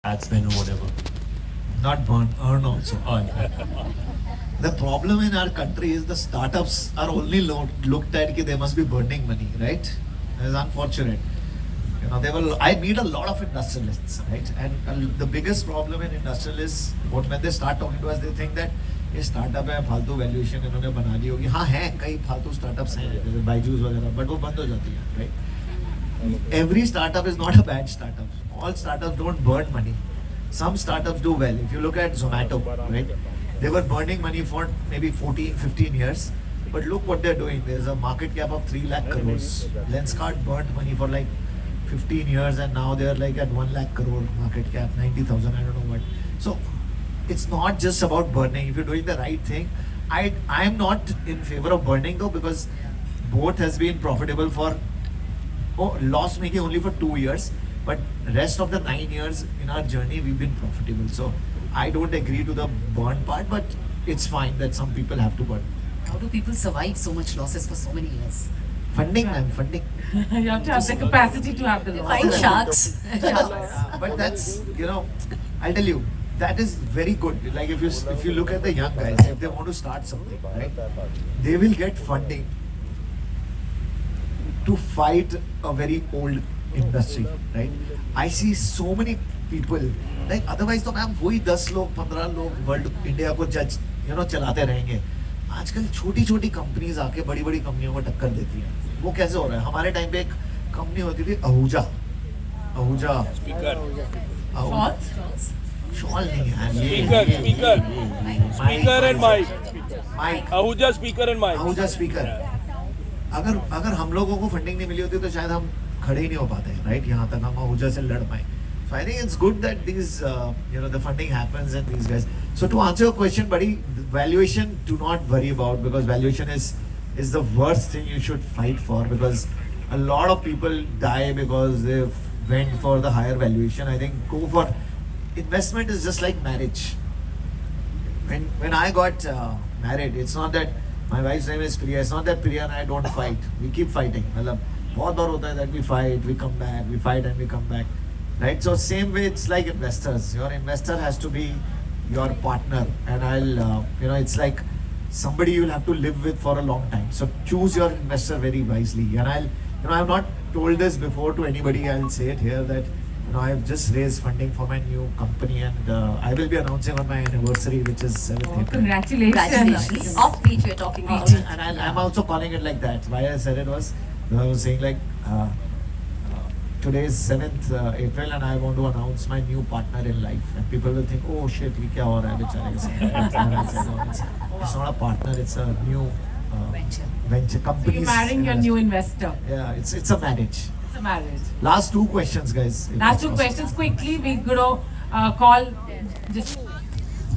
ad spend or whatever. Not burn, earn also. Oh, yeah. The problem in our country is the startups are only looked at that they must be burning money, right? It's unfortunate. You know, they will. I meet a lot of industrialists, right? And the biggest problem in industrialists, when they start talking to us, they think that ये startup है फालतू valuation इन्होंने बना दी होगी. हाँ है, कई फालतू स्टार्टअप्स हैं जैसे बायजूस वगैरह, बट वो बंद हो जाती है, right? Every startup is not a bad startup. All startups don't burn money. Some startups do well. If you look at Zomato, right? They were burning money for maybe 14, 15 years. But look what they're doing. There's a market cap of 3 lakh crores. Lenskart burnt money for like 15 years and now they're like at 1 lakh crore market cap, 90,000, I don't know what. So it's not just about burning. If you're doing the right thing, I'm not in favor of burning though, because both has been profitable for loss making only for 2 years, but rest of the 9 years in our journey we've been profitable. So I don't agree to the burn part, but it's fine that some people have to burn. How do people survive so much losses for so many years? Funding, ma'am, funding. You have to have the capacity to have the loss. Find sharks. But that's, you know, I'll tell you, that is very good. Like if you look at the young guys, if they want to start something, right, they will get funding to fight a very old industry, right? I see so many people, like otherwise तो ma'am वही 10 लोग 15 लोग world India को जज चलाते रहेंगे. आजकल छोटी छोटी कंपनीज आके बड़ी बड़ी कंपनियों को टक्कर देती हैं. वो कैसे हो रहा है? हमारे टाइम पे एक कंपनी होती थी आहूजा. शॉल नहीं यार, Speaker and mic. Mic Ahuja speaker and mic. Ahuja speaker. अगर हम लोगों को फंडिंग नहीं मिली होती तो शायद हम खड़े ही नहीं हो पाते हैं, राइट? यहाँ तक हम आहूजा से लड़ पाए. So I think it's good that these the funding happens and these guys. So to answer your question, buddy, valuation do not worry about, because valuation is the worst thing you should fight for, because a lot of people die because they went for the higher valuation. I think go for investment is just like marriage. When I got married, it's not that my wife's name is Priya. It's not that Priya and I don't fight. We keep fighting. मतलब बहुत बार होता है that we fight, we come back, we fight and we come back, right? So same way it's like investors. Your investor has to be your partner, and I'll it's like somebody you'll have to live with for a long time. So choose your investor very wisely. And I've not told this before to anybody. I'll say it here that I've just raised funding for my new company, and I will be announcing on my anniversary, which is 7th April. Congratulations. Congratulations. Off beat, we're talking about it. And I'm also calling it like that. Why I said it was, I was saying like, today is 7th April and I want to announce my new partner in life. And people will think, oh shit, ये क्या हो रहा है बेचारे के साथ? And I said, no, it's not a partner, it's a new venture. So Company. you're marrying your new investor. Yeah, it's a marriage. It's a marriage. Last two questions, guys. if Last it's two possible. questions quickly. We're going to call just